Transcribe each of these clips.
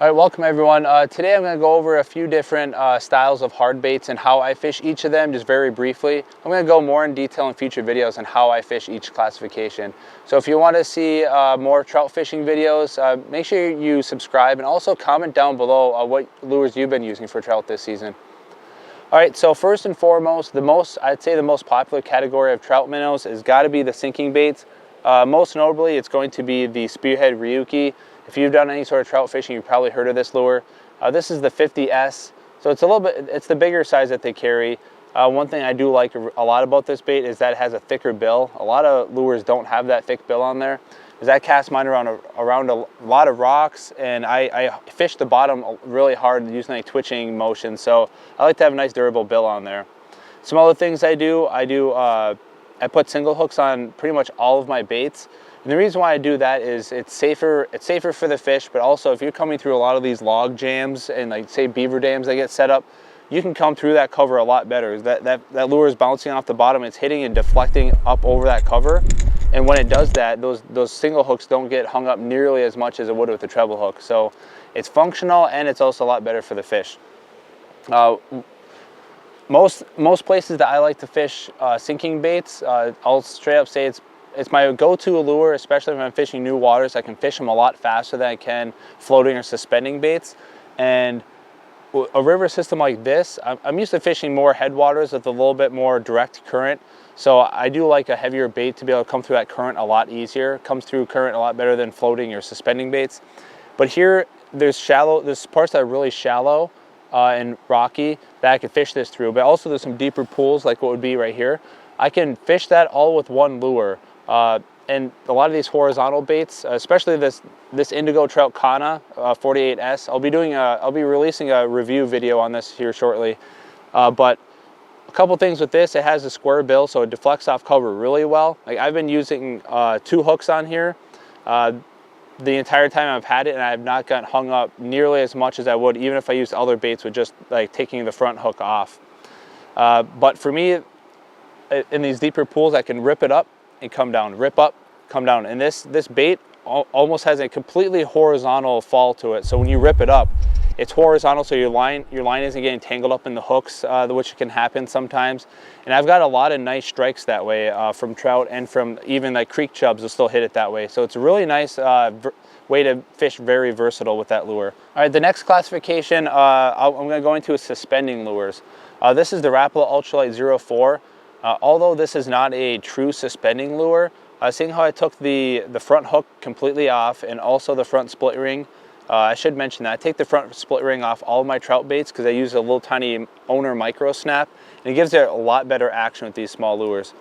All right, welcome everyone. Today I'm going to go over a few different styles of hard baits and how I fish each of them just very briefly. I'm going to go more in detail in future videos on how I fish each classification. So if you want to see more trout fishing videos, make sure you subscribe and also comment down below what lures you've been using for trout this season. All right, so first and foremost, I'd say the most popular category of trout minnows has got to be the sinking baits. Most notably, it's going to be the Spearhead Ryuki. If you've done any sort of trout fishing, you've probably heard of this lure. This is the 50S, so it's the bigger size that they carry. One thing I do like a lot about this bait is that it has a thicker bill. A lot of lures don't have that thick bill on there. As I cast mine around a lot of rocks, and I fish the bottom really hard using a twitching motion, so I like to have a nice durable bill on there. Some other things I put single hooks on pretty much all of my baits. And the reason why I do that is it's safer for the fish, but also if you're coming through a lot of these log jams and like say beaver dams that get set up, you can come through that cover a lot better. That lure is bouncing off the bottom, it's hitting and deflecting up over that cover. And when it does that, those single hooks don't get hung up nearly as much as it would with the treble hook. So it's functional and it's also a lot better for the fish. Most places that I like to fish sinking baits, I'll straight up say it's my go-to lure, especially if I'm fishing new waters. I can fish them a lot faster than I can floating or suspending baits. And a river system like this, I'm used to fishing more headwaters with a little bit more direct current. So I do like a heavier bait to be able to come through that current a lot easier. It comes through current a lot better than floating or suspending baits. But here, there's parts that are really shallow and rocky that I can fish this through. But also there's some deeper pools like what would be right here. I can fish that all with one lure. And a lot of these horizontal baits, especially this Indigo Trout Kanna 48S, I'll be releasing a review video on this here shortly. But a couple things with this, it has a square bill, so it deflects off cover really well. Like I've been using 2 hooks on here the entire time I've had it, and I have not gotten hung up nearly as much as I would even if I used other baits with just like taking the front hook off. But for me, in these deeper pools, I can rip it up and come down, rip up, come down. And this bait almost has a completely horizontal fall to it. So when you rip it up, it's horizontal, so your line isn't getting tangled up in the hooks, which can happen sometimes. And I've got a lot of nice strikes that way from trout, and from even like creek chubs will still hit it that way. So it's a really nice way to fish, very versatile with that lure. All right, the next classification I'm going to go into is suspending lures. This is the Rapala Ultralight 04. Although this is not a true suspending lure, seeing how I took the front hook completely off and also the front split ring, I should mention that I take the front split ring off all of my trout baits because I use a little tiny owner micro snap, and it gives it a lot better action with these small lures.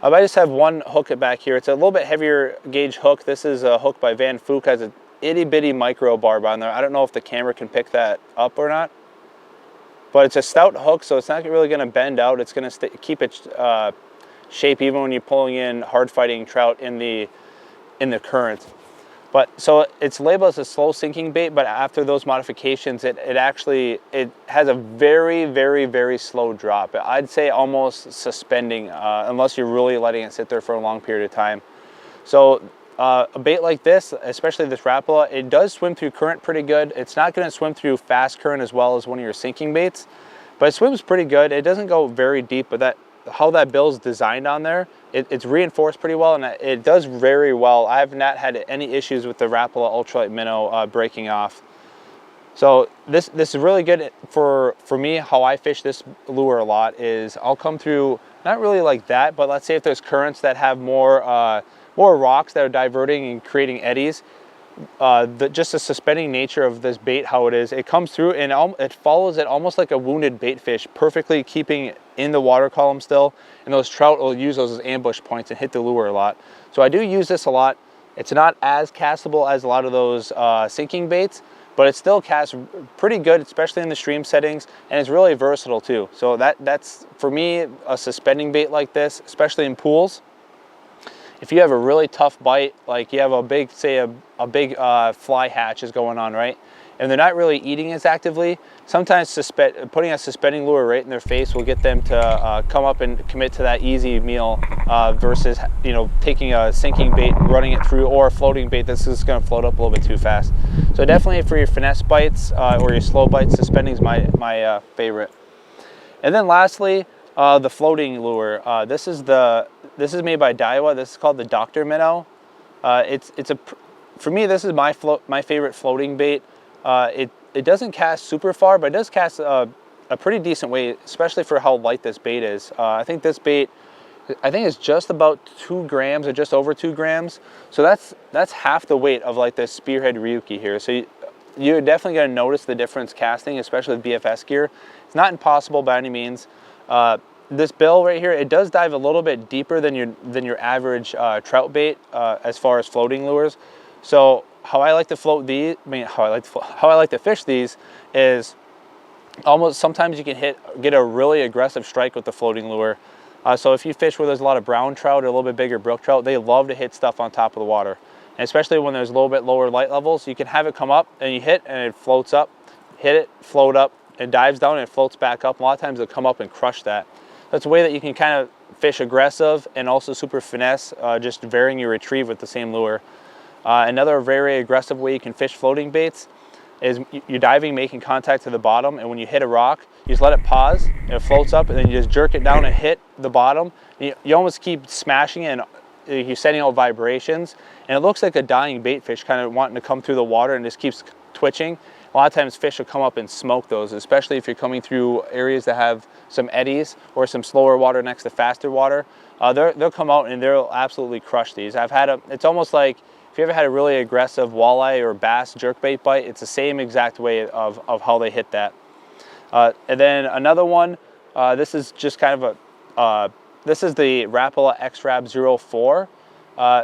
I just have one hook back here. It's a little bit heavier gauge hook. This is a hook by Van Fook, has an itty bitty micro barb on there. I don't know if the camera can pick that up or not. But it's a stout hook, so it's not really going to bend out. It's going to keep its shape even when you're pulling in hard fighting trout in the current. But so it's labeled as a slow sinking bait, but after those modifications, it has a very, very, very slow drop. I'd say almost suspending, unless you're really letting it sit there for a long period of time. So a bait like this, especially this Rapala, it does swim through current pretty good. It's not going to swim through fast current as well as one of your sinking baits, but it swims pretty good. It doesn't go very deep, but how that bill's designed on there, it's reinforced pretty well, and it does very well. I have not had any issues with the Rapala Ultralight minnow breaking off. So this is really good for me. How I fish this lure a lot is I'll come through, not really like that, but let's say if there's currents that have more rocks that are diverting and creating eddies, just the suspending nature of this bait, how it is, it comes through and it follows it almost like a wounded bait fish, perfectly keeping in the water column still, and those trout will use those as ambush points and hit the lure a lot. So I do use this a lot. It's not as castable as a lot of those sinking baits, but it still casts pretty good, especially in the stream settings, and it's really versatile too. So that's for me a suspending bait like this, especially in pools. If you have a really tough bite, like you have a big, say a big fly hatch is going on, right? and they're not really eating as actively, sometimes putting a suspending lure right in their face will get them to come up and commit to that easy meal versus, you know, taking a sinking bait, running it through, or a floating bait that's just going to float up a little bit too fast. So definitely for your finesse bites or your slow bites, suspending is my favorite. And then lastly, the floating lure. This is made by Daiwa. This is called the Dr. Minnow. For me, this is my favorite floating bait. It doesn't cast super far, but it does cast a pretty decent weight, especially for how light this bait is. I think this bait, is just about 2 grams or just over 2 grams. So that's half the weight of like this Spearhead Ryuki here. So you're definitely going to notice the difference casting, especially with BFS gear. It's not impossible by any means. This bill right here, it does dive a little bit deeper than your average trout bait as far as floating lures. So how I like to float these, how I like to fish these is almost sometimes you can get a really aggressive strike with the floating lure. So if you fish where there's a lot of brown trout or a little bit bigger brook trout, they love to hit stuff on top of the water. And especially when there's a little bit lower light levels, you can have it come up and you hit and it floats up, hit it, float up, it dives down and it floats back up. A lot of times it'll come up and crush that. That's a way that you can kind of fish aggressive and also super finesse, just varying your retrieve with the same lure. Another very aggressive way you can fish floating baits is you're diving, making contact to the bottom, and when you hit a rock, you just let it pause, and it floats up, and then you just jerk it down and hit the bottom. You almost keep smashing it, and you're sending out vibrations, and it looks like a dying bait fish kind of wanting to come through the water and just keeps twitching. A lot of times fish will come up and smoke those, especially if you're coming through areas that have some eddies or some slower water next to faster water. They'll come out and they'll absolutely crush these. It's almost like if you ever had a really aggressive walleye or bass jerkbait bite, it's the same exact way of how they hit that. And then another one, this is just kind of this is the Rapala X-Rab 04.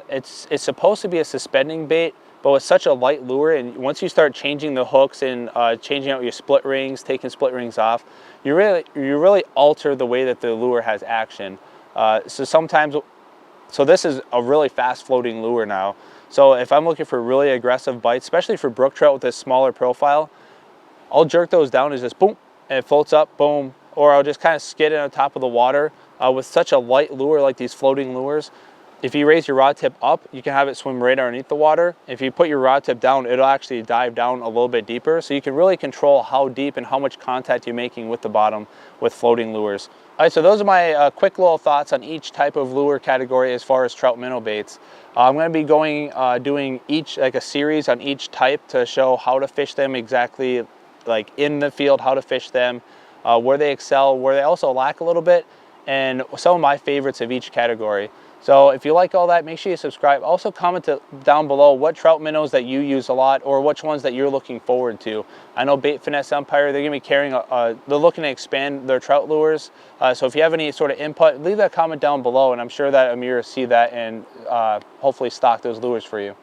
It's supposed to be a suspending bait, but with such a light lure, and once you start changing the hooks and changing out your split rings, taking split rings off, you really alter the way that the lure has action. So this is a really fast floating lure now. So if I'm looking for really aggressive bites, especially for brook trout with this smaller profile, I'll jerk those down and just boom, and it floats up, boom. Or I'll just kind of skid it on top of the water with such a light lure like these floating lures. If you raise your rod tip up, you can have it swim right underneath the water. If you put your rod tip down, it'll actually dive down a little bit deeper. So you can really control how deep and how much contact you're making with the bottom with floating lures. All right, so those are my quick little thoughts on each type of lure category as far as trout minnow baits. I'm going to be doing a series on each type to show how to fish them exactly, like in the field, how to fish them, where they excel, where they also lack a little bit, and some of my favorites of each category. So if you like all that, make sure you subscribe. Also comment down below what trout minnows that you use a lot or which ones that you're looking forward to. I know Bait Finesse Empire, they're going to be carrying, they're looking to expand their trout lures. So if you have any sort of input, leave that comment down below, and I'm sure that Amir will see that and hopefully stock those lures for you.